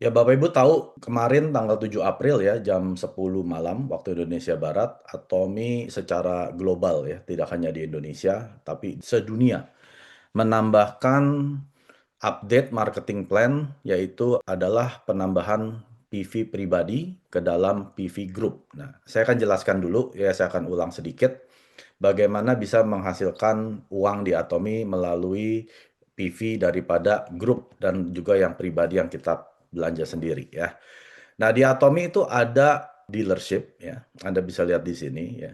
Ya Bapak Ibu tahu kemarin tanggal 7 April ya jam 10 malam waktu Indonesia Barat, Atomi secara global ya, tidak hanya di Indonesia tapi sedunia menambahkan update marketing plan, yaitu adalah penambahan PV pribadi ke dalam PV Group. Nah, saya akan jelaskan dulu ya, saya akan ulang sedikit bagaimana bisa menghasilkan uang di Atomi melalui PV daripada grup dan juga yang pribadi yang kita belanja sendiri ya. Nah, di Atomi itu ada dealership ya. Anda bisa lihat di sini ya.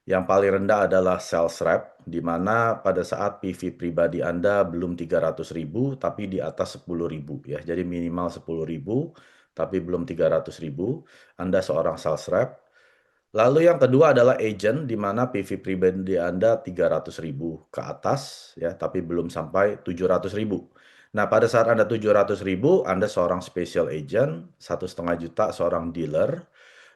Yang paling rendah adalah sales rep, di mana pada saat PV pribadi Anda belum 300.000, tapi di atas 10.000 ya. Jadi minimal 10.000, tapi belum 300.000, Anda seorang sales rep. Lalu yang kedua adalah agent, di mana PV pribadi Anda 300.000 ke atas ya, tapi belum sampai 700.000. Nah, pada saat Anda 700.000, Anda seorang special agent, 1,5 juta seorang dealer,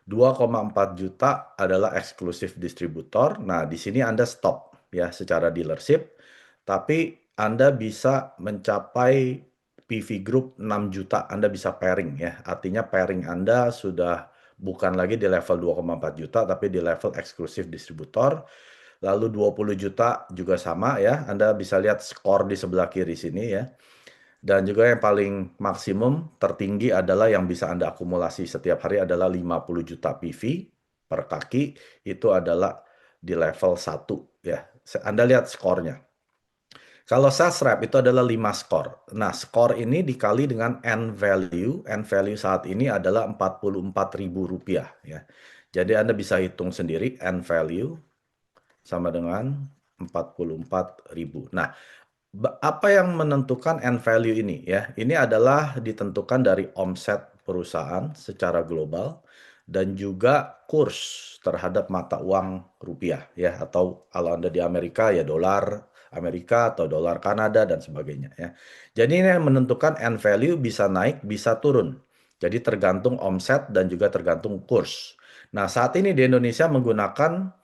2,4 juta adalah eksklusif distributor. Nah, di sini Anda stop ya secara dealership, tapi Anda bisa mencapai PV Group 6 juta, Anda bisa pairing ya. Artinya pairing Anda sudah bukan lagi di level 2,4 juta, tapi di level eksklusif distributor. Lalu 20 juta juga sama ya, Anda bisa lihat skor di sebelah kiri sini ya. Dan juga yang paling maksimum tertinggi adalah yang bisa Anda akumulasi setiap hari adalah 50 juta PV per kaki. Itu adalah di level 1 ya. Anda lihat skornya. Kalau sales rep itu adalah 5 skor. Nah, skor ini dikali dengan end value. End value saat ini adalah Rp44.000 ya. Jadi Anda bisa hitung sendiri end value sama dengan 44.000. Nah, apa yang menentukan end value ini ya? Ini adalah ditentukan dari omset perusahaan secara global dan juga kurs terhadap mata uang rupiah ya, atau kalau Anda di Amerika ya dolar Amerika atau dolar Kanada dan sebagainya ya. Jadi ini yang menentukan end value bisa naik, bisa turun. Jadi tergantung omset dan juga tergantung kurs. Nah, saat ini di Indonesia menggunakan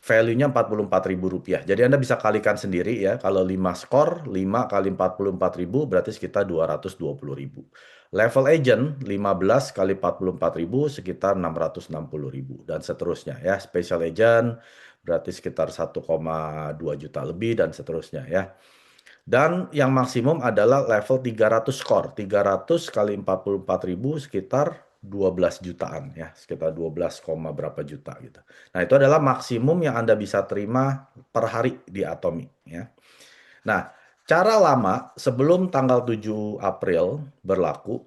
value-nya Rp44.000. Jadi Anda bisa kalikan sendiri ya, kalau 5 skor, 5 kali 44.000 berarti sekitar 220.000. Level agent, 15 kali 44.000 sekitar 660.000 dan seterusnya ya. Special agent berarti sekitar 1,2 juta lebih dan seterusnya ya. Dan yang maksimum adalah level 300 skor. 300 kali 44.000 sekitar 12 jutaan ya, sekitar 12, berapa juta gitu. Nah, itu adalah maksimum yang Anda bisa terima per hari di Atomi ya. Nah, cara lama sebelum tanggal 7 April berlaku,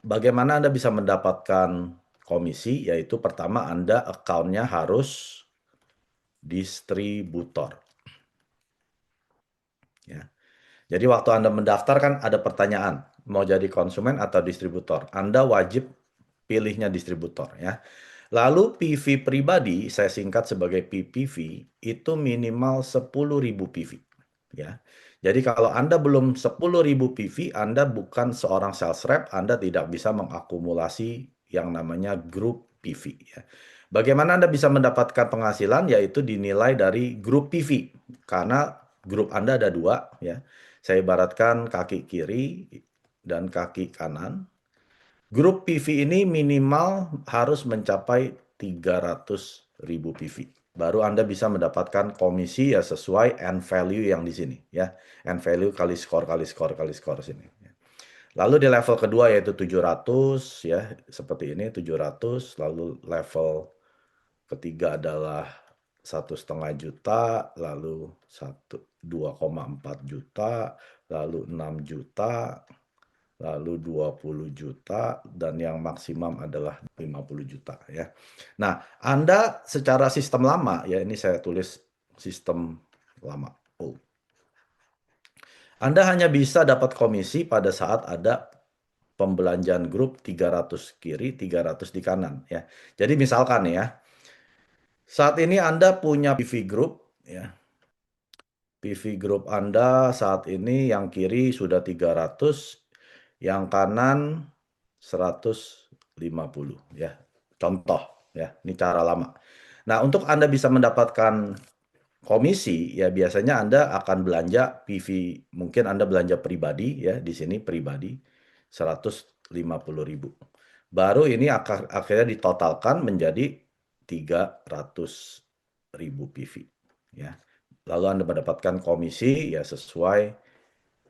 bagaimana Anda bisa mendapatkan komisi, yaitu pertama Anda account-nya harus distributor ya. Jadi waktu Anda mendaftar kan ada pertanyaan, mau jadi konsumen atau distributor. Anda wajib pilihnya distributor ya. Lalu PV pribadi, saya singkat sebagai PPV, itu minimal 10.000 PV ya. Jadi kalau Anda belum 10.000 PV, Anda bukan seorang sales rep, Anda tidak bisa mengakumulasi yang namanya grup PV ya. Bagaimana Anda bisa mendapatkan penghasilan, yaitu dinilai dari grup PV. Karena grup Anda ada dua ya. Saya ibaratkan kaki kiri dan kaki kanan. Grup PV ini minimal harus mencapai 300.000 PV. Baru Anda bisa mendapatkan komisi ya sesuai end value yang di sini ya. End value kali skor kali skor kali skor sini. Lalu di level kedua yaitu 700 ya, seperti ini 700. Lalu level ketiga adalah 1,5 juta, lalu 2,4 juta, lalu 6 juta, lalu 20 juta, dan yang maksimum adalah 50 juta ya. Nah, Anda secara sistem lama ya, ini saya tulis sistem lama. Anda hanya bisa dapat komisi pada saat ada pembelanjaan grup 300 kiri, 300 di kanan ya. Jadi misalkan ya, saat ini Anda punya PV Group ya. PV Group Anda saat ini yang kiri sudah 300, yang kanan 150 ya. Contoh ya, ini cara lama. Nah, untuk Anda bisa mendapatkan komisi ya biasanya Anda akan belanja PV, mungkin Anda belanja pribadi ya, di sini pribadi 150.000. Baru ini akhirnya ditotalkan menjadi 300.000 PV. Ya. Lalu Anda mendapatkan komisi ya sesuai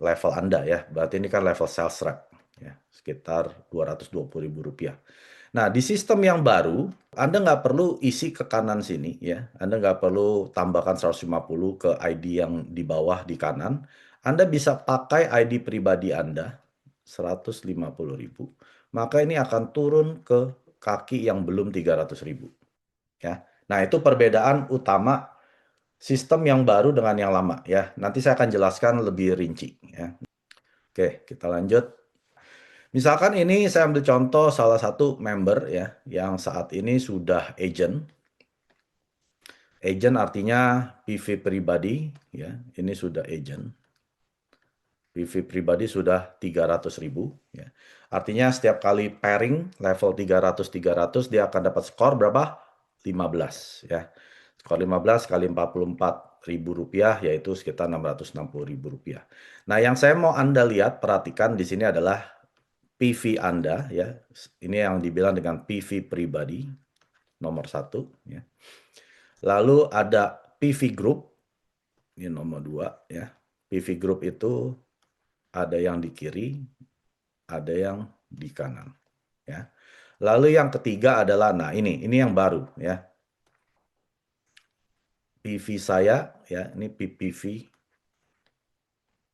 level Anda ya. Berarti ini kan level sales rep ya, sekitar Rp220.000. Nah, di sistem yang baru, Anda nggak perlu isi ke kanan sini ya. Anda nggak perlu tambahkan 150 ke ID yang di bawah di kanan. Anda bisa pakai ID pribadi Anda, 150.000. Maka ini akan turun ke kaki yang belum 300.000. Ya. Nah, itu perbedaan utama sistem yang baru dengan yang lama ya. Nanti saya akan jelaskan lebih rinci ya. Oke, kita lanjut. Misalkan ini saya ambil contoh salah satu member ya yang saat ini sudah agent. Agent artinya PV pribadi ya. Ini sudah agent. PV pribadi sudah 300.000 ya. Artinya setiap kali pairing level 300 dia akan dapat skor berapa? 15 ya. Skor 15 kali Rp44.000 yaitu sekitar Rp660.000. Nah, yang saya mau Anda lihat, perhatikan di sini adalah PV Anda ya. Ini yang dibilang dengan PV pribadi nomor 1 ya. Lalu ada PV group ini nomor 2 ya. PV group itu ada yang di kiri, ada yang di kanan ya. Lalu yang ketiga adalah nah ini yang baru ya. PV saya ya, ini PPV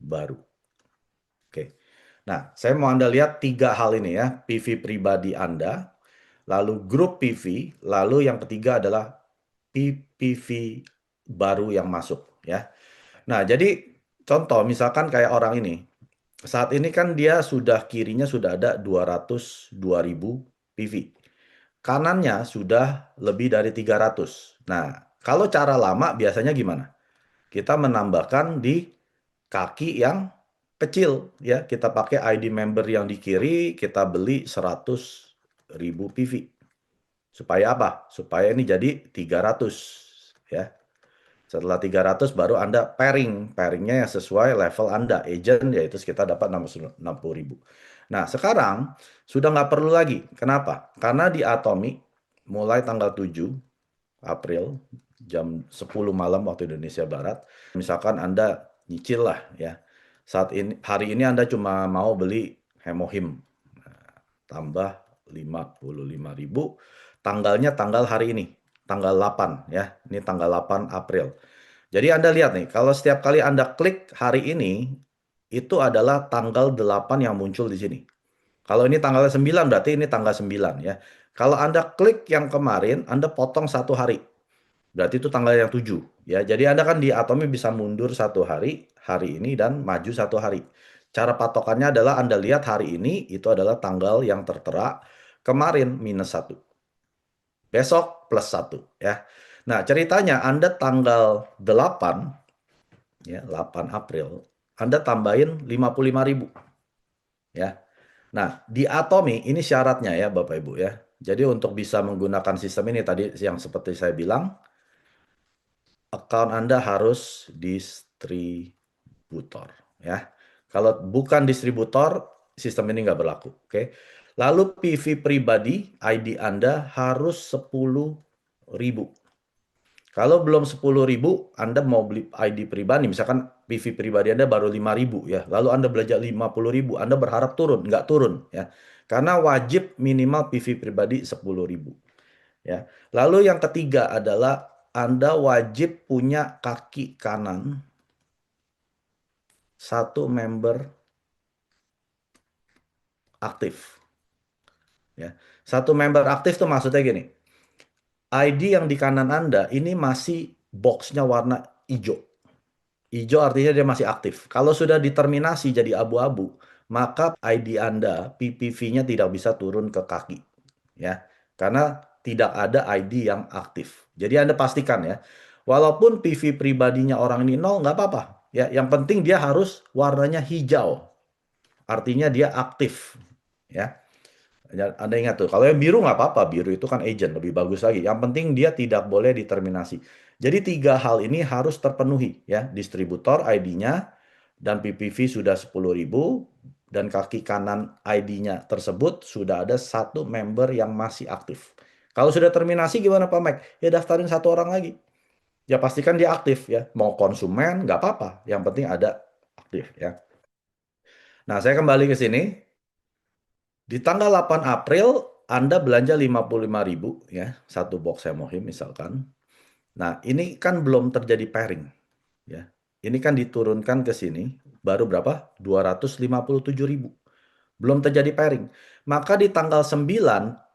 baru. Oke. Nah, saya mau Anda lihat 3 hal ini ya. PV pribadi Anda, lalu grup PV, lalu yang ketiga adalah PPV baru yang masuk ya. Nah, jadi contoh misalkan kayak orang ini. Saat ini kan dia sudah kirinya sudah ada 202.000 PV. Kanannya sudah lebih dari 300. Nah, kalau cara lama biasanya gimana? Kita menambahkan di kaki yang kecil ya. Kita pakai ID member yang di kiri, kita beli 100.000 PV. Supaya apa? Supaya ini jadi 300 ya. Setelah 300 baru Anda pairing. Pairingnya yang sesuai level Anda. Agent yaitu sekitar dapat 60.000. Nah, sekarang sudah nggak perlu lagi. Kenapa? Karena di Atomic mulai tanggal 7 April jam 10 malam waktu Indonesia Barat. Misalkan Anda nyicil lah ya. Saat ini hari ini Anda cuma mau beli Hemohim. Tambah 55.000. Tanggalnya tanggal hari ini, tanggal 8 ya. Ini tanggal 8 April. Jadi Anda lihat nih, kalau setiap kali Anda klik hari ini, itu adalah tanggal 8 yang muncul di sini. Kalau ini tanggal 9 berarti ini tanggal 9 ya. Kalau Anda klik yang kemarin, Anda potong 1 hari. Berarti itu tanggal yang 7 ya. Jadi Anda kan di Atomi bisa mundur 1 hari, hari ini dan maju 1 hari. Cara patokannya adalah Anda lihat hari ini itu adalah tanggal yang tertera, kemarin -1. Besok +1 ya. Nah, ceritanya Anda tanggal 8 ya, 8 April, Anda tambahin 55.000 ya. Nah, di Atomi ini syaratnya ya Bapak Ibu ya. Jadi untuk bisa menggunakan sistem ini tadi yang seperti saya bilang, account Anda harus distributor ya. Kalau bukan distributor, sistem ini nggak berlaku. Oke. Lalu PV pribadi, ID Anda harus 10.000. Kalau belum 10.000, Anda mau beli ID pribadi, misalkan PV pribadi Anda baru 5.000 ya, lalu Anda belanja 50.000, Anda berharap turun, nggak turun ya. Karena wajib minimal PV pribadi 10.000 ya. Lalu yang ketiga adalah Anda wajib punya kaki kanan 1 member aktif. Ya. 1 member aktif tuh maksudnya gini. ID yang di kanan Anda ini masih boxnya warna hijau. Hijau artinya dia masih aktif. Kalau sudah diterminasi jadi abu-abu, maka ID Anda, PPV-nya tidak bisa turun ke kaki. Ya. Karena tidak ada ID yang aktif. Jadi Anda pastikan ya, walaupun PV pribadinya orang ini 0, nggak apa-apa. Ya, yang penting dia harus warnanya hijau. Artinya dia aktif. Ya. Anda ingat tuh, kalau yang biru nggak apa-apa, biru itu kan agent, lebih bagus lagi. Yang penting dia tidak boleh diterminasi. Jadi 3 hal ini harus terpenuhi ya, distributor ID-nya dan PPV sudah 10.000, dan kaki kanan ID-nya tersebut sudah ada satu member yang masih aktif. Kalau sudah terminasi gimana Pak Mike? Ya daftarin satu orang lagi. Ya pastikan dia aktif ya. Mau konsumen nggak apa-apa. Yang penting ada aktif ya. Nah saya kembali ke sini. Di tanggal 8 April Anda belanja 55.000 ya. Satu box Semohim misalkan. Nah ini kan belum terjadi pairing ya. Ini kan diturunkan ke sini. Baru berapa? 257.000. Belum terjadi pairing. Maka di tanggal 9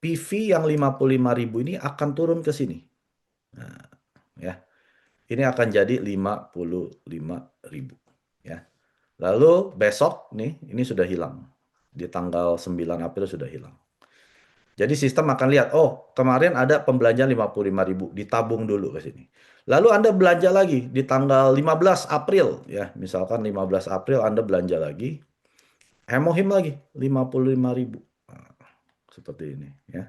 PV yang 55.000 ini akan turun ke sini. Nah, ya. Ini akan jadi 55.000 ya. Lalu besok nih ini sudah hilang. Di tanggal 9 April sudah hilang. Jadi sistem akan lihat, oh kemarin ada pembelanjaan 55.000, ditabung dulu ke sini. Lalu Anda belanja lagi di tanggal 15 April ya. Misalkan 15 April Anda belanja lagi. Hemohim lagi 55.000. Nah, seperti ini ya.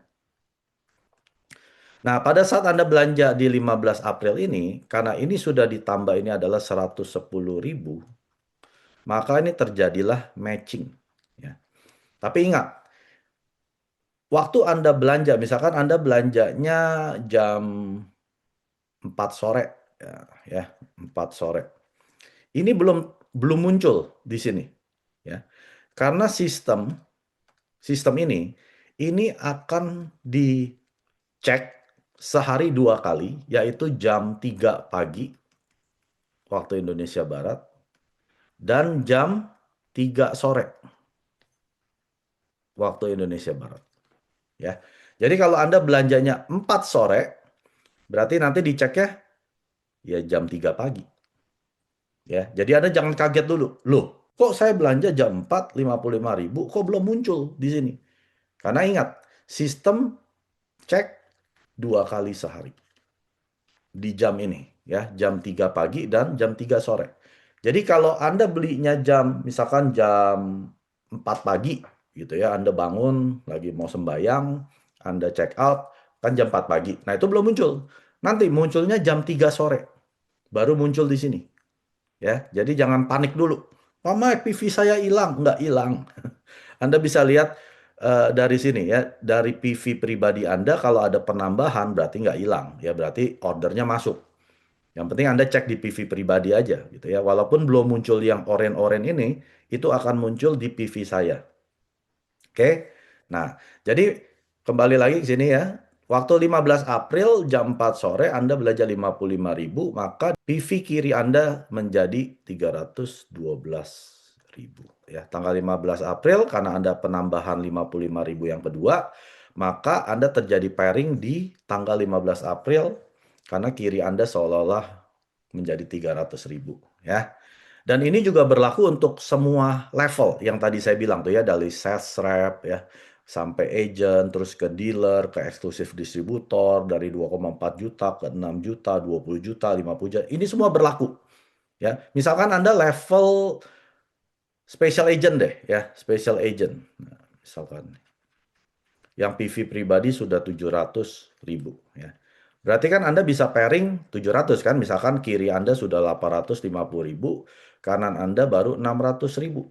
Nah, pada saat Anda belanja di 15 April ini, karena ini sudah ditambah ini adalah 110.000, maka ini terjadilah matching. Ya. Tapi ingat, waktu Anda belanja, misalkan Anda belanjanya jam 4 sore, ya 4 sore. Ini belum muncul di sini. Ya. Karena sistem ini akan dicek sehari 2 kali, yaitu jam 3 pagi waktu Indonesia Barat dan jam 3 sore waktu Indonesia Barat. Ya. Jadi kalau Anda belanjanya 4 sore, berarti nanti diceknya ya jam 3 pagi. Ya. Jadi Anda jangan kaget dulu. Loh, kok saya belanja jam 4, 55.000, kok belum muncul di sini? Karena ingat, sistem cek 2 kali sehari. Di jam ini, ya, jam 3 pagi dan jam 3 sore. Jadi kalau Anda belinya misalkan jam 4 pagi, gitu ya, Anda bangun, lagi mau sembayang, Anda check out, kan jam 4 pagi. Nah, itu belum muncul. Nanti munculnya jam 3 sore, baru muncul di sini. Ya, jadi jangan panik dulu. Mama, PV saya hilang. Nggak hilang. Anda bisa lihat dari sini ya, dari PV pribadi Anda, kalau ada penambahan berarti nggak hilang. Ya, berarti ordernya masuk. Yang penting Anda cek di PV pribadi aja gitu ya. Walaupun belum muncul yang oren-oren ini, itu akan muncul di PV saya. Oke. Nah, jadi kembali lagi ke sini ya. Waktu 15 April jam 4 sore Anda belanja 55.000, maka PV kiri Anda menjadi 312.000 ya. Tanggal 15 April karena Anda penambahan 55.000 yang kedua, maka Anda terjadi pairing di tanggal 15 April karena kiri Anda seolah-olah menjadi 300.000 ya. Dan ini juga berlaku untuk semua level yang tadi saya bilang tuh ya, dari sales rep ya, sampai agent, terus ke dealer, ke eksklusif distributor, dari 2,4 juta ke 6 juta, 20 juta, 50 juta. Ini semua berlaku. Ya, misalkan Anda level special agent deh ya, special agent. Nah, misalkan yang PV pribadi sudah 700.000 ya. Berarti kan Anda bisa pairing 700 kan, misalkan kiri Anda sudah 850.000, kanan Anda baru 600.000.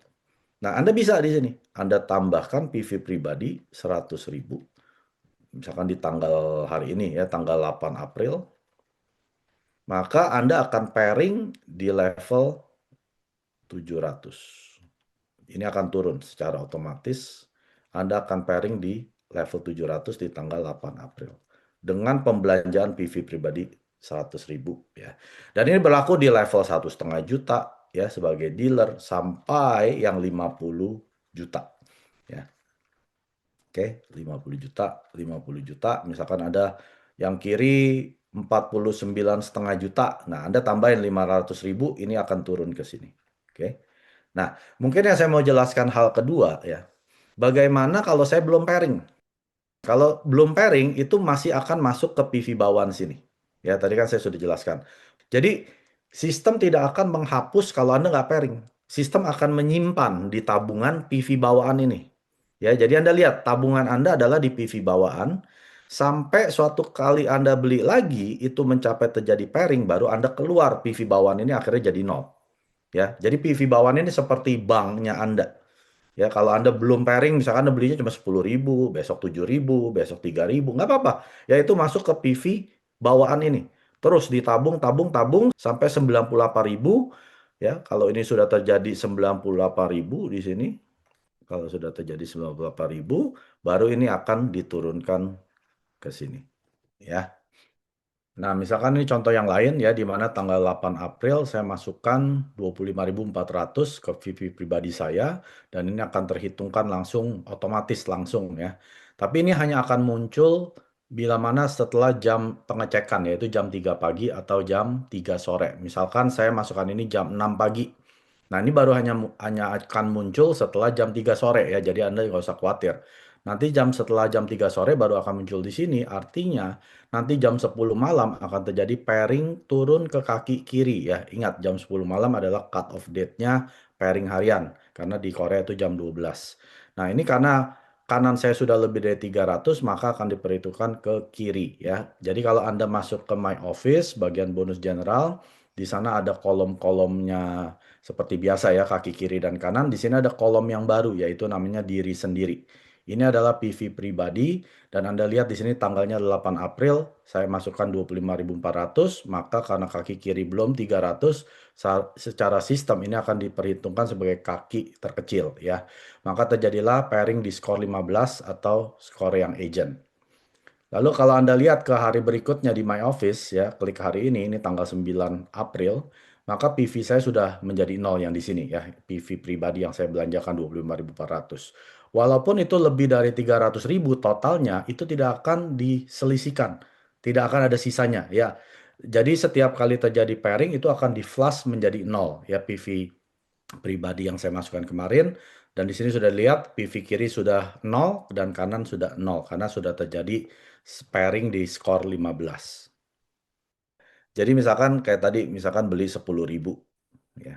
Nah, Anda bisa di sini. Anda tambahkan PV pribadi 100.000. Misalkan di tanggal hari ini ya, tanggal 8 April. Maka Anda akan pairing di level 700. Ini akan turun secara otomatis. Anda akan pairing di level 700 di tanggal 8 April. Dengan pembelanjaan PV pribadi 100.000 ya. Dan ini berlaku di level 1,5 juta ya sebagai dealer sampai yang 50 juta ya. Oke, 50 juta, 50 juta, misalkan ada yang kiri 49,5 juta. Nah, Anda tambahin 500.000, ini akan turun ke sini. Oke. Nah, mungkin yang saya mau jelaskan hal kedua ya. Bagaimana kalau saya belum pairing? Kalau belum pairing itu masih akan masuk ke PV bawaan sini. Ya, tadi kan saya sudah jelaskan. Jadi, sistem tidak akan menghapus kalau Anda nggak pairing. Sistem akan menyimpan di tabungan PV bawaan ini. Ya, jadi Anda lihat tabungan Anda adalah di PV bawaan. Sampai suatu kali Anda beli lagi, itu mencapai terjadi pairing, baru Anda keluar PV bawaan ini akhirnya jadi nol. Ya, jadi PV bawaan ini seperti banknya Anda. Ya, kalau Anda belum pairing, misalkan Anda belinya cuma 10.000, besok 7.000, besok 3.000, nggak apa-apa. Ya itu masuk ke PV bawaan ini. Terus ditabung, tabung, tabung sampai 98.000. Ya, kalau ini sudah terjadi 98.000 di sini, kalau sudah terjadi 98.000, baru ini akan diturunkan ke sini. Ya. Nah, misalkan ini contoh yang lain ya, di mana tanggal 8 April saya masukkan 25.400 ke VV pribadi saya, dan ini akan terhitungkan langsung, otomatis langsung ya. Tapi ini hanya akan muncul bila mana setelah jam pengecekan, yaitu jam 3 pagi atau jam 3 sore. Misalkan saya masukkan ini jam 6 pagi. Nah, ini baru hanya akan muncul setelah jam 3 sore ya, jadi Anda nggak usah khawatir. Nanti setelah jam 3 sore baru akan muncul di sini, artinya nanti jam 10 malam akan terjadi pairing turun ke kaki kiri ya. Ingat jam 10 malam adalah cut off date-nya pairing harian. Karena di Korea itu jam 12. Nah ini karena kanan saya sudah lebih dari 300 maka akan diperhitungkan ke kiri ya. Jadi kalau Anda masuk ke My Office bagian bonus general, di sana ada kolom-kolomnya seperti biasa ya, kaki kiri dan kanan. Di sini ada kolom yang baru yaitu namanya diri sendiri. Ini adalah PV pribadi dan Anda lihat di sini tanggalnya 8 April, saya masukkan 25.400, maka karena kaki kiri belum 300, secara sistem ini akan diperhitungkan sebagai kaki terkecil ya. Maka terjadilah pairing di skor 15 atau skor yang agent. Lalu kalau Anda lihat ke hari berikutnya di My Office ya, klik hari ini tanggal 9 April, maka PV saya sudah menjadi nol yang di sini ya, PV pribadi yang saya belanjakan 25.400. Walaupun itu lebih dari 300.000 totalnya, itu tidak akan diselisihkan, tidak akan ada sisanya ya. Jadi setiap kali terjadi pairing itu akan di flush menjadi nol ya, PV pribadi yang saya masukkan kemarin. Dan di sini sudah lihat PV kiri sudah nol dan kanan sudah nol karena sudah terjadi pairing di skor 15. Jadi misalkan kayak tadi, misalkan beli 10.000 ya.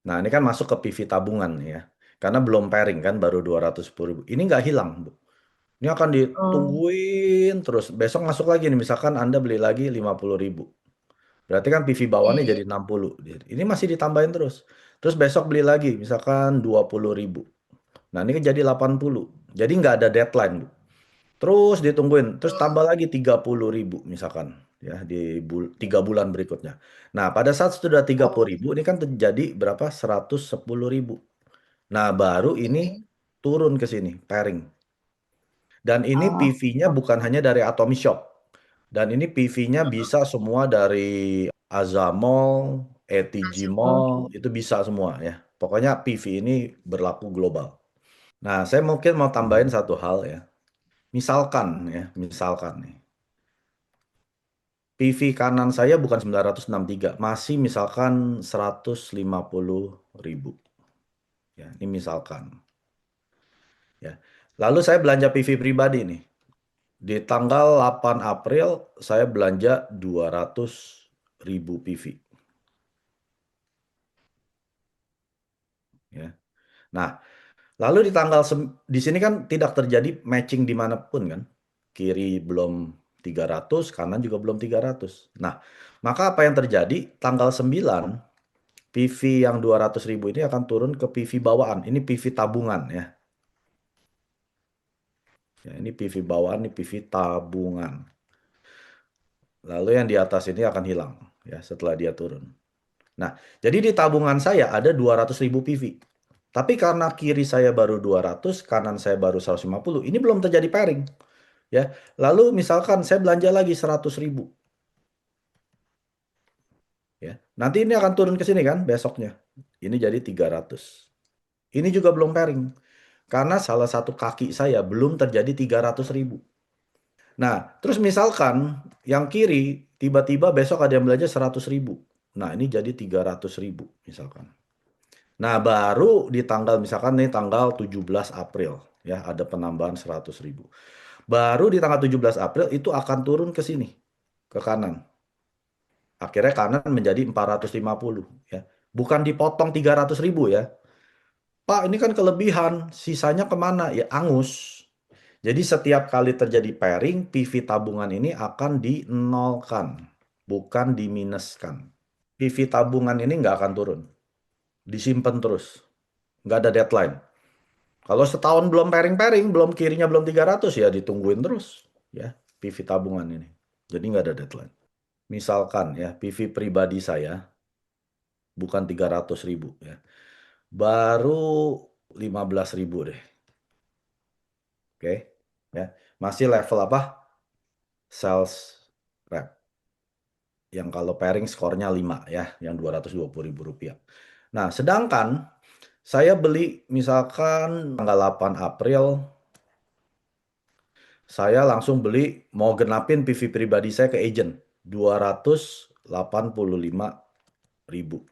Nah ini kan masuk ke PV tabungan ya. Karena belum pairing kan, baru 210.000. Ini nggak hilang, Bu. Ini akan Oh, ditungguin terus. Besok masuk lagi nih, misalkan Anda beli lagi 50.000. Berarti kan PV iya, bawaannya iya. jadi 60. Ini masih ditambahin terus. Terus besok beli lagi, misalkan 20.000. Nah ini kan jadi 80. Jadi nggak ada deadline, Bu. Terus ditungguin, terus tambah Oh, lagi 30.000 misalkan ya di 3 bulan berikutnya. Nah, pada saat sudah tiga puluh oh, ribu ini kan terjadi berapa? 110.000. Nah, baru ini oke. turun ke sini, pairing. Dan ini Oh, PV-nya bukan hanya dari Atomy Shop. Dan ini PV-nya bisa semua dari Azamall, ETG oh, Mall, itu bisa semua ya. Pokoknya PV ini berlaku global. Nah, saya mungkin mau tambahin satu hal ya. Misalkan ya, misalkan nih. PV kanan saya bukan 963, masih misalkan 150.000. Ya, ini misalkan. Ya. Lalu saya belanja PV pribadi nih. Di tanggal 8 April saya belanja 200.000 PV. Ya. Nah, lalu di sini kan tidak terjadi matching dimanapun kan. Kiri belum 300, kanan juga belum 300. Nah, maka apa yang terjadi? Tanggal 9 PV yang 200.000 ini akan turun ke PV bawaan. Ini PV tabungan ya. Ya, ini PV bawaan, ini PV tabungan. Lalu yang di atas ini akan hilang ya setelah dia turun. Nah, jadi di tabungan saya ada 200.000 PV. Tapi karena kiri saya baru 200, kanan saya baru 150, ini belum terjadi pairing ya. Lalu misalkan saya belanja lagi 100.000 ya. Nanti ini akan turun ke sini kan besoknya. Ini jadi 300. Ini juga belum pairing. Karena salah satu kaki saya belum terjadi 300.000. Nah, terus misalkan yang kiri tiba-tiba besok ada yang belanja 100.000. Nah, ini jadi 300.000 misalkan. Nah, baru di tanggal misalkan nih tanggal 17 April ya ada penambahan 100.000. Baru di tanggal 17 April itu akan turun ke sini, ke kanan. Akhirnya kanan menjadi 450 ya. Bukan dipotong 300.000 ya. Pak, ini kan kelebihan, sisanya kemana? Ya angus. Jadi setiap kali terjadi pairing, PV tabungan ini akan dinolkan, bukan diminuskan. PV tabungan ini nggak akan turun, disimpan terus, nggak ada deadline. Kalau setahun belum pairing-pairing, belum kirinya belum 300 ya ditungguin terus ya PV tabungan ini. Jadi nggak ada deadline. Misalkan ya PV pribadi saya bukan 300.000 ya, baru 15.000 deh. Oke, ya masih level apa? Sales rep. Yang kalau pairing skornya 5 ya, yang 220.000 rupiah. Nah, sedangkan saya beli misalkan tanggal 8 April, saya langsung beli mau genapin PV pribadi saya ke agent 285.000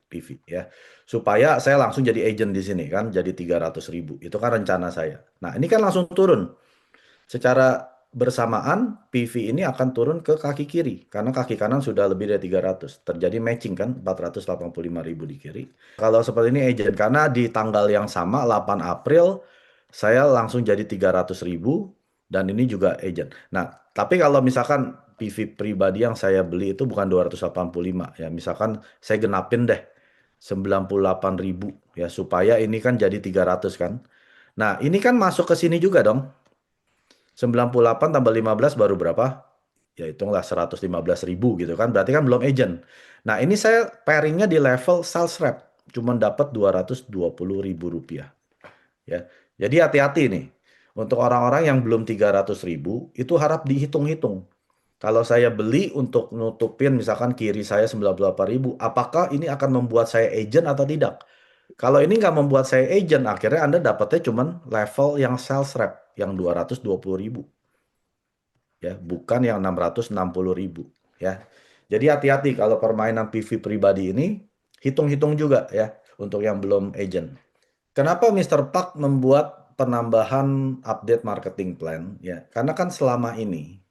PV ya. Supaya saya langsung jadi agent di sini kan, jadi 300.000. Itu kan rencana saya. Nah, ini kan langsung turun. Secara bersamaan PV ini akan turun ke kaki kiri karena kaki kanan sudah lebih dari 300. Terjadi matching kan 485.000 di kiri. Kalau seperti ini agent karena di tanggal yang sama 8 April saya langsung jadi 300.000 dan ini juga agent. Nah, tapi kalau misalkan PV pribadi yang saya beli itu bukan 285 ya, misalkan saya genapin deh 98.000 ya supaya ini kan jadi 300 kan. Nah, ini kan masuk ke sini juga dong. 98 tambah 15 baru berapa? Ya hitunglah 115.000 gitu kan. Berarti kan belum agent. Nah ini saya pairingnya di level sales rep. Cuman dapat 220.000 rupiah. Ya. Jadi hati-hati nih. Untuk orang-orang yang belum 300.000 itu harap dihitung-hitung. Kalau saya beli untuk nutupin misalkan kiri saya 98.000, apakah ini akan membuat saya agent atau tidak? Kalau ini nggak membuat saya agent, akhirnya Anda dapatnya cuman level yang sales rep, yang 220.000 ya, bukan yang 660.000 ya. Jadi hati-hati kalau permainan PV pribadi ini, hitung-hitung juga ya untuk yang belum agent. Kenapa Mr. Park membuat penambahan update marketing plan ya? Karena kan selama ini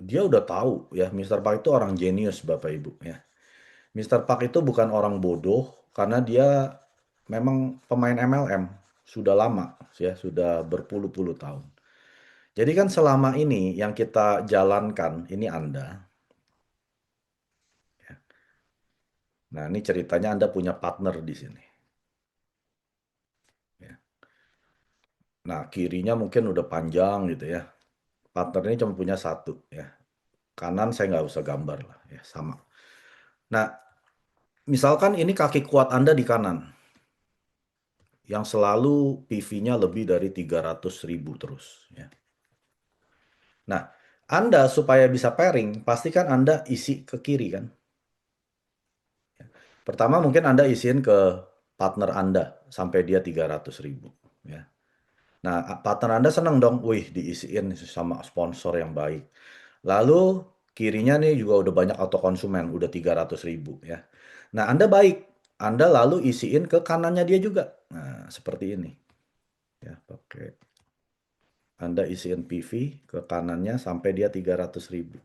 dia udah tahu ya, Mr. Park itu orang jenius Bapak Ibu ya. Mr. Park itu bukan orang bodoh karena dia memang pemain MLM sudah lama ya, sudah berpuluh-puluh tahun. Jadi kan selama ini yang kita jalankan ini Anda. Ya. Nah, ini ceritanya Anda punya partner di sini. Ya. Nah, kirinya mungkin udah panjang gitu ya. Partner ini cuma punya satu ya. Kanan saya nggak usah gambar lah ya, sama. Nah, misalkan ini kaki kuat Anda di kanan. Yang selalu PV-nya lebih dari 300.000 terus. Ya. Nah, Anda supaya bisa pairing, pastikan Anda isi ke kiri kan. Pertama mungkin Anda isiin ke partner Anda sampai dia 300.000 ya. Nah, partner Anda senang dong, wih diisiin sama sponsor yang baik. Lalu kirinya nih juga udah banyak auto konsumen, udah 300.000 ya. Nah, Anda baik, Anda lalu isiin ke kanannya dia juga. Nah, seperti ini. Ya, pakai Anda isiin PV ke kanannya sampai dia 300.000.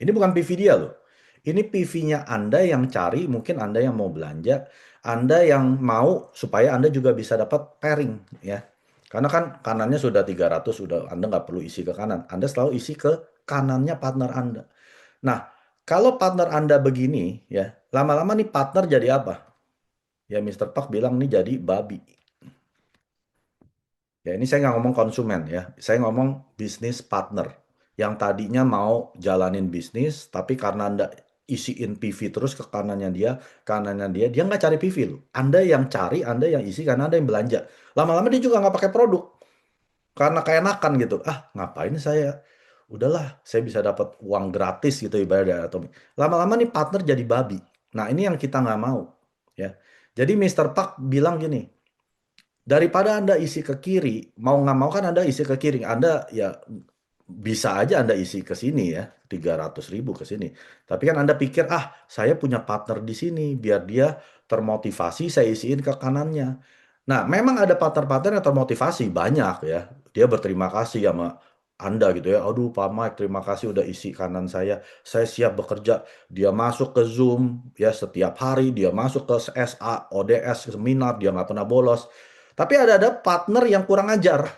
Ini bukan PV dia loh. Ini PV-nya Anda yang cari, mungkin Anda yang mau belanja, Anda yang mau supaya Anda juga bisa dapat pairing ya. Karena kan kanannya sudah 300, sudah Anda nggak perlu isi ke kanan. Anda selalu isi ke kanannya partner Anda. Nah, kalau partner Anda begini ya, lama-lama nih partner jadi apa? Ya Mister Park bilang nih jadi babi. Ya, ini saya nggak ngomong konsumen ya. Saya ngomong bisnis partner. Yang tadinya mau jalanin bisnis, tapi karena Anda isiin PV terus ke kanannya dia nggak cari PV loh. Anda yang cari, Anda yang isi, karena Anda yang belanja. Lama-lama dia juga nggak pakai produk. Karena keenakan gitu. Ah, ngapain saya? Udahlah, saya bisa dapat uang gratis gitu ibaratnya. Atau lama-lama nih partner jadi babi. Nah, ini yang kita nggak mau. Ya. Jadi Mister Park bilang gini, daripada Anda isi ke kiri, mau nggak mau kan Anda isi ke kiri. Anda ya bisa aja Anda isi ke sini ya, 300.000 ke sini. Tapi kan Anda pikir, ah saya punya partner di sini, biar dia termotivasi saya isiin ke kanannya. Nah, memang ada partner-partner yang termotivasi, banyak ya. Dia berterima kasih sama Anda gitu ya. Aduh Pak Mike, terima kasih udah isi kanan saya siap bekerja. Dia masuk ke Zoom ya setiap hari, dia masuk ke SA, ODS, seminar, dia nggak pernah bolos. Tapi ada partner yang kurang ajar,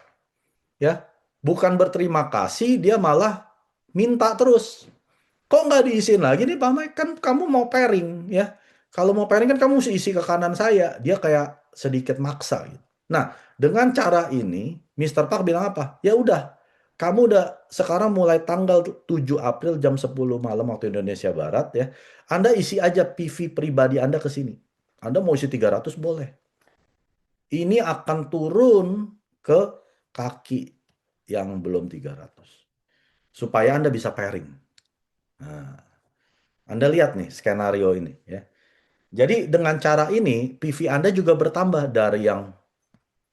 ya. Bukan berterima kasih, dia malah minta terus. Kok nggak diisiin lagi nih Pak Mike? Kan kamu mau pairing, ya. Kalau mau pairing kan kamu mesti isi ke kanan saya. Dia kayak sedikit maksa gitu. Nah, dengan cara ini, Mister Park bilang apa? Ya udah, kamu udah sekarang mulai tanggal 7 April jam 10 malam waktu Indonesia Barat ya. Anda isi aja PV pribadi Anda ke sini. Anda mau isi 300 boleh. Ini akan turun ke kaki yang belum 300. Supaya Anda bisa pairing. Nah, Anda lihat nih skenario ini ya. Jadi dengan cara ini PV Anda juga bertambah dari yang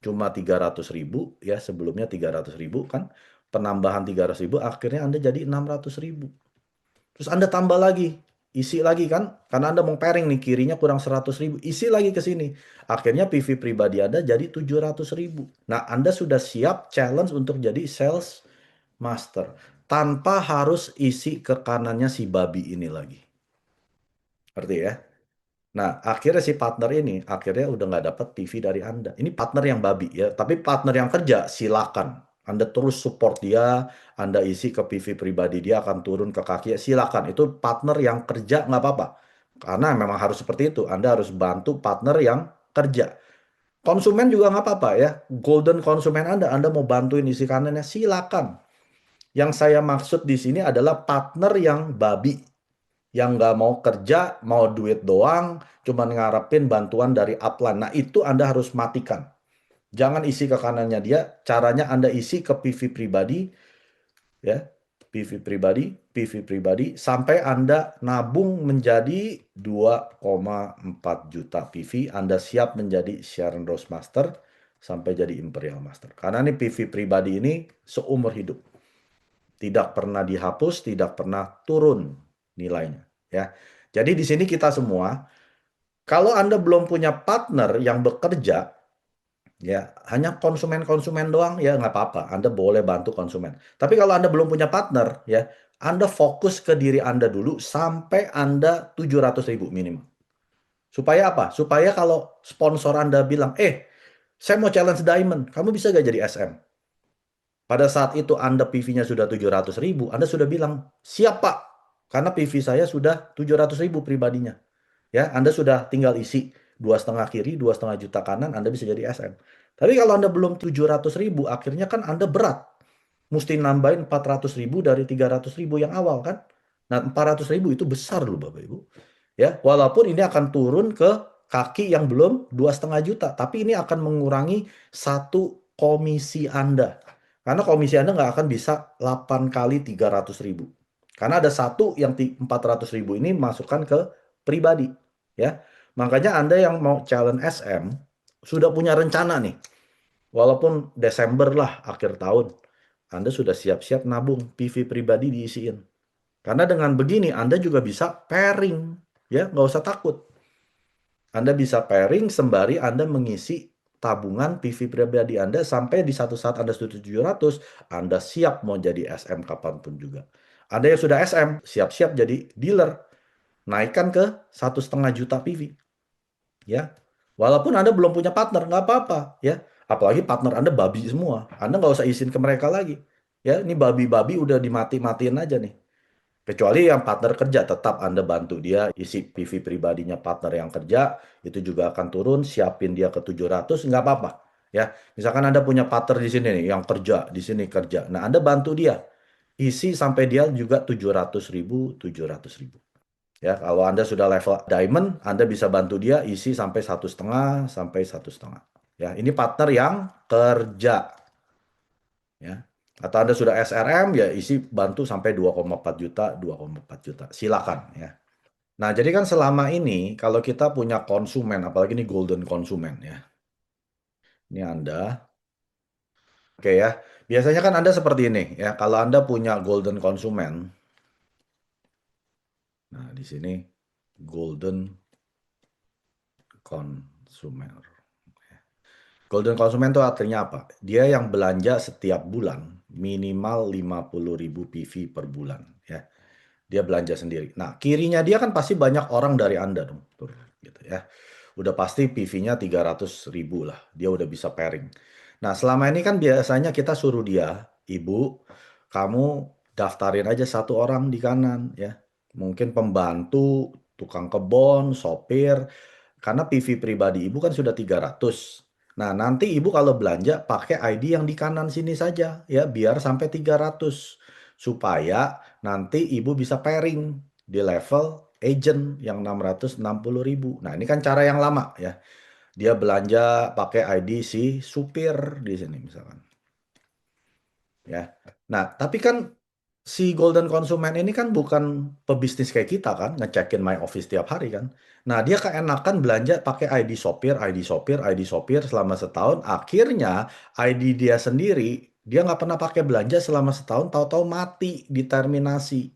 cuma 300.000 ya, sebelumnya 300.000 kan, penambahan 300.000 akhirnya Anda jadi 600.000. Terus Anda tambah lagi, isi lagi kan, karena Anda mau pairing nih, kirinya kurang 100.000, isi lagi ke sini. Akhirnya PV pribadi Anda jadi 700.000. Nah, Anda sudah siap challenge untuk jadi sales master tanpa harus isi ke kanannya si babi ini lagi. Ngerti ya? Nah, akhirnya si partner ini akhirnya udah nggak dapat PV dari Anda. Ini partner yang babi ya, tapi partner yang kerja silakan. Anda terus support dia, Anda isi ke PV pribadi dia akan turun ke kaki, silakan. Itu partner yang kerja nggak apa-apa. Karena memang harus seperti itu. Anda harus bantu partner yang kerja. Konsumen juga nggak apa-apa ya. Golden konsumen Anda mau bantuin isi kanannya, silakan. Yang saya maksud di sini adalah partner yang babi yang nggak mau kerja, mau duit doang, cuman ngarepin bantuan dari upline. Nah, itu Anda harus matikan. Jangan isi ke kanannya dia, caranya Anda isi ke PV pribadi, ya, PV pribadi, sampai Anda nabung menjadi 2,4 juta PV, Anda siap menjadi Sharon Rose Master, sampai jadi Imperial Master. Karena ini PV pribadi ini seumur hidup. Tidak pernah dihapus, tidak pernah turun nilainya. Ya, jadi di sini kita semua, kalau Anda belum punya partner yang bekerja, ya hanya konsumen-konsumen doang, ya nggak apa-apa. Anda boleh bantu konsumen. Tapi kalau Anda belum punya partner, ya Anda fokus ke diri Anda dulu sampai Anda 700.000 minimal. Supaya apa? Supaya kalau sponsor Anda bilang, saya mau challenge Diamond, kamu bisa gak jadi SM? Pada saat itu Anda PV-nya sudah 700.000, Anda sudah bilang, siap Pak, karena PV saya sudah 700.000 pribadinya. Ya, Anda sudah tinggal isi 2,5 kiri, 2,5 juta kanan, Anda bisa jadi SM. Tapi kalau Anda belum 700.000, akhirnya kan Anda berat. Mesti nambahin 400.000 dari 300.000 yang awal kan. Nah, 400.000 itu besar loh Bapak Ibu. Ya, walaupun ini akan turun ke kaki yang belum 2,5 juta, tapi ini akan mengurangi satu komisi Anda. Karena komisi Anda nggak akan bisa 8 kali 300.000. Karena ada satu yang 400.000 ini masukkan ke pribadi. Ya, makanya Anda yang mau challenge SM, sudah punya rencana nih. Walaupun Desember lah, akhir tahun. Anda sudah siap-siap nabung, PV pribadi diisiin. Karena dengan begini Anda juga bisa pairing. Ya, nggak usah takut. Anda bisa pairing sembari Anda mengisi tabungan PV pribadi Anda sampai di satu saat Anda sudah 700, Anda siap mau jadi SM kapanpun juga. Anda yang sudah SM, siap-siap jadi dealer. Naikkan ke 1,5 juta PV. Ya, walaupun Anda belum punya partner, nggak apa-apa. Ya, apalagi partner Anda babi semua. Anda nggak usah izin ke mereka lagi. Ya, ini babi-babi udah dimati-matiin aja nih. Kecuali yang partner kerja, tetap Anda bantu dia isi PV pribadinya partner yang kerja, itu juga akan turun, siapin dia ke 700, nggak apa-apa. Ya, misalkan Anda punya partner di sini nih, yang kerja, di sini kerja. Nah, Anda bantu dia, isi sampai dia juga 700.000, 700.000. Ya, kalau Anda sudah level diamond, Anda bisa bantu dia isi sampai 1,5 sampai 1,5. Ya, ini partner yang kerja. Ya. Atau Anda sudah SRM, ya isi bantu sampai 2,4 juta, 2,4 juta. Silakan ya. Nah, jadi kan selama ini kalau kita punya konsumen, apalagi ini golden konsumen ya. Ini Anda. Oke ya. Biasanya kan Anda seperti ini ya. Kalau Anda punya golden konsumen, nah di sini golden consumer. Golden konsumen itu artinya apa? Dia yang belanja setiap bulan minimal 50.000 PV per bulan ya. Dia belanja sendiri. Nah, kirinya dia kan pasti banyak orang dari Anda dong. Tuh, gitu ya. Udah pasti PV-nya 300.000 lah. Dia udah bisa pairing. Nah, selama ini kan biasanya kita suruh dia, Ibu, kamu daftarin aja satu orang di kanan ya. Mungkin pembantu tukang kebun, sopir, karena PV pribadi ibu kan sudah 300. Nah, nanti ibu kalau belanja pakai ID yang di kanan sini saja ya, biar sampai 300. Supaya nanti ibu bisa pairing di level agent yang 660.000. Nah, ini kan cara yang lama ya. Dia belanja pakai ID si supir di sini misalkan ya. Nah, tapi kan si golden konsumen ini kan bukan pebisnis kayak kita kan, ngecekin My Office tiap hari kan. Nah, dia keenakan belanja pakai ID sopir, ID sopir, ID sopir selama setahun. Akhirnya ID dia sendiri, dia nggak pernah pakai belanja selama setahun, tahu-tahu mati di terminasi.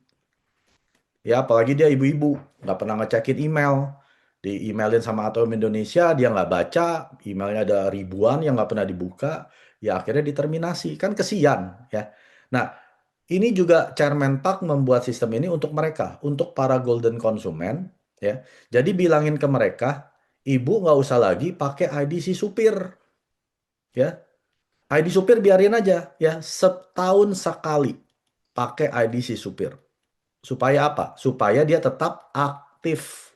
Ya, apalagi dia ibu-ibu, nggak pernah ngecekin email. Di-emailin sama ATM Indonesia, dia nggak baca, emailnya ada ribuan yang nggak pernah dibuka, ya akhirnya diterminasi. Kan kesian, ya. Nah, ini juga Chairman Park membuat sistem ini untuk mereka, untuk para golden konsumen, ya. Jadi bilangin ke mereka, ibu nggak usah lagi pakai ID si supir, ya. ID supir biarin aja, ya. Setahun sekali pakai ID si supir. Supaya apa? Supaya dia tetap aktif.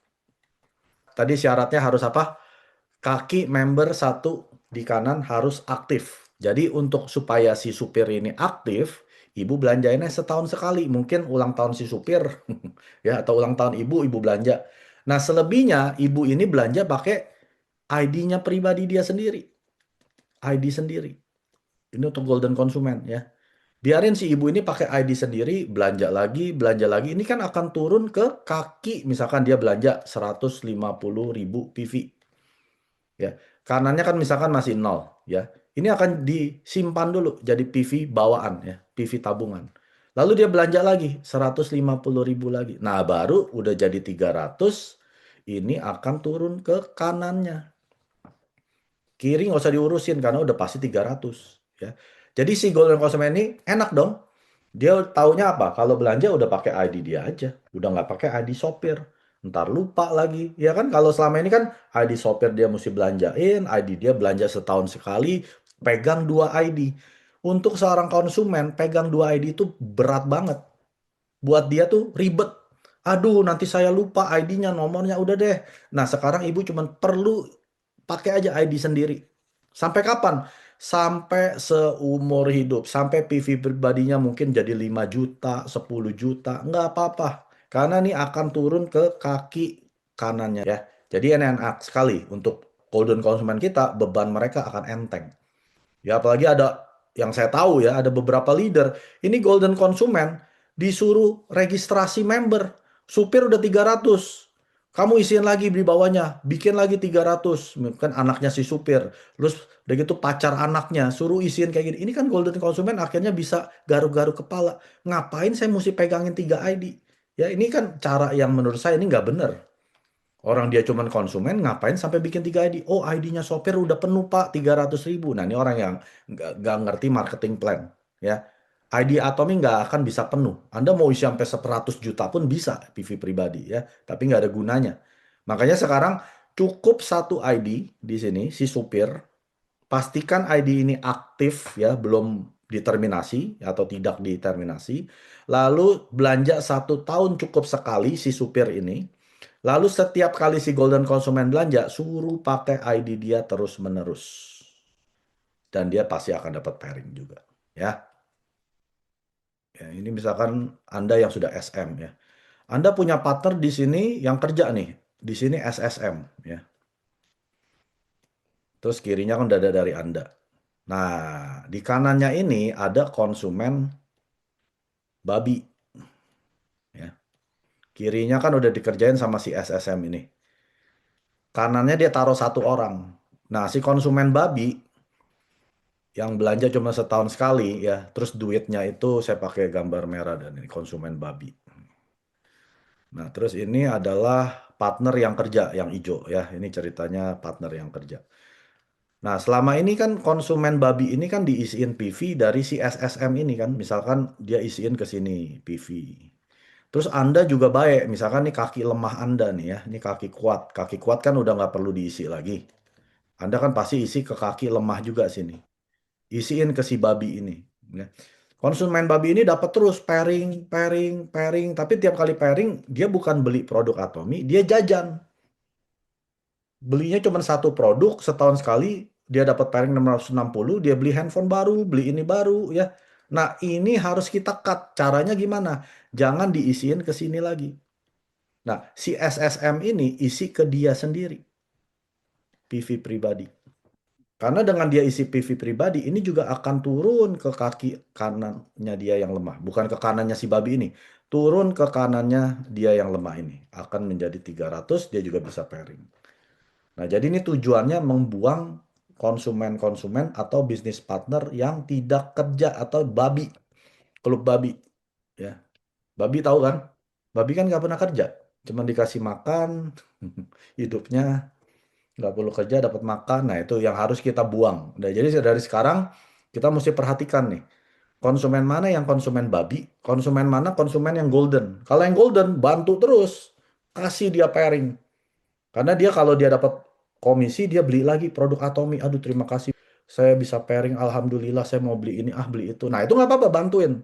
Tadi syaratnya harus apa? Kaki member satu di kanan harus aktif. Jadi untuk supaya si supir ini aktif, ibu belanjainnya setahun sekali. Mungkin ulang tahun si supir, ya atau ulang tahun ibu, ibu belanja. Nah selebihnya ibu ini belanja pakai ID-nya pribadi dia sendiri, ID sendiri. Ini untuk golden konsumen ya. Biarin si ibu ini pakai ID sendiri, belanja lagi, belanja lagi. Ini kan akan turun ke kaki, misalkan dia belanja 150.000 PV. Ya, kanannya kan misalkan masih nol, ya. Ini akan disimpan dulu jadi PV bawaan ya, PV tabungan. Lalu dia belanja lagi 150.000 lagi. Nah, baru udah jadi 300, ini akan turun ke kanannya. Kiri nggak usah diurusin karena udah pasti 300 ya. Jadi si golden consumer ini enak dong. Dia taunya apa? Kalau belanja udah pakai ID dia aja, udah nggak pakai ID sopir. Ntar lupa lagi, ya kan? Kalau selama ini kan ID sopir dia mesti belanjain, ID dia belanja setahun sekali, pegang dua ID. Untuk seorang konsumen, pegang dua ID itu berat banget. Buat dia tuh ribet. Aduh, nanti saya lupa ID-nya, nomornya udah deh. Nah, sekarang ibu cuma perlu pakai aja ID sendiri. Sampai kapan? Sampai seumur hidup. Sampai PV pribadinya mungkin jadi 5 juta, 10 juta. Nggak apa-apa. Karena ini akan turun ke kaki kanannya ya. Jadi enak sekali untuk golden konsumen kita, beban mereka akan enteng. Ya apalagi ada yang saya tahu ya, ada beberapa leader. Ini golden konsumen disuruh registrasi member. Supir udah 300. Kamu isiin lagi di bawahnya, bikin lagi 300. Mungkin anaknya si supir. Terus udah gitu pacar anaknya, suruh isiin kayak gini. Ini kan golden konsumen akhirnya bisa garuk-garuk kepala. Ngapain saya mesti pegangin 3 ID? Ya ini kan cara yang menurut saya ini nggak bener. Orang dia cuman konsumen, ngapain sampai bikin 3 ID? Oh, ID-nya sopir udah penuh, Pak, 300.000. Nah, ini orang yang nggak ngerti marketing plan. Ya. ID Atomi nggak akan bisa penuh. Anda mau isi sampai 100 juta pun bisa, PV pribadi. Ya. Tapi nggak ada gunanya. Makanya sekarang cukup satu ID di sini, si supir. Pastikan ID ini aktif, ya, belum diterminasi atau tidak diterminasi. Lalu belanja 1 tahun cukup sekali si supir ini. Lalu setiap kali si golden konsumen belanja, suruh pakai ID dia terus-menerus. Dan dia pasti akan dapat pairing juga. Ya. Ya, ini misalkan Anda yang sudah SM ya. Anda punya partner di sini yang kerja nih. Di sini SSM ya. Terus kirinya kan dada dari Anda. Nah, di kanannya ini ada konsumen babi ya. Kirinya kan udah dikerjain sama si SSM ini. Kanannya dia taruh satu orang. Nah, si konsumen babi yang belanja cuma setahun sekali ya, terus duitnya itu saya pakai gambar merah dan ini konsumen babi. Nah, terus ini adalah partner yang kerja yang hijau ya. Ini ceritanya partner yang kerja. Nah, selama ini kan konsumen babi ini kan diisiin PV dari si SSM ini kan. Misalkan dia isiin ke sini PV. Terus Anda juga baik, misalkan nih kaki lemah Anda nih ya, ini kaki kuat. Kaki kuat kan udah nggak perlu diisi lagi. Anda kan pasti isi ke kaki lemah juga sini. Isiin ke si babi ini. Ya. Konsumen babi ini dapat terus pairing, pairing, pairing, tapi tiap kali pairing dia bukan beli produk Atomy, dia jajan. Belinya cuma satu produk setahun sekali, dia dapat pairing 660, dia beli handphone baru, beli ini baru ya. Nah, ini harus kita cut. Caranya gimana? Jangan diisiin ke sini lagi. Nah, si SSM ini isi ke dia sendiri, PV pribadi. Karena dengan dia isi PV pribadi, ini juga akan turun ke kaki kanannya dia yang lemah. Bukan ke kanannya si babi ini. Turun ke kanannya dia yang lemah ini. Akan menjadi 300, dia juga bisa pairing. Nah, jadi ini tujuannya membuang konsumen-konsumen atau bisnis partner yang tidak kerja atau babi, klub babi. Ya, babi tahu kan? Babi kan nggak pernah kerja, cuma dikasih makan, hidupnya nggak perlu kerja dapat makan. Nah, itu yang harus kita buang. Nah, jadi dari sekarang kita mesti perhatikan nih, konsumen mana yang konsumen babi, konsumen mana konsumen yang golden. Kalau yang golden, bantu terus, kasih dia pairing. Karena dia kalau dia dapat komisi, dia beli lagi produk Atomy. Aduh, terima kasih. Saya bisa pairing, alhamdulillah. Saya mau beli ini, beli itu. Nah, itu nggak apa-apa, bantuin.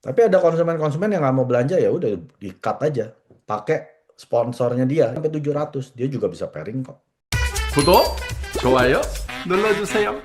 Tapi ada konsumen-konsumen yang nggak mau belanja, ya udah di-cut aja. Pakai sponsornya dia sampai 700. Dia juga bisa pairing kok. 구독, 좋아요 눌러주세요.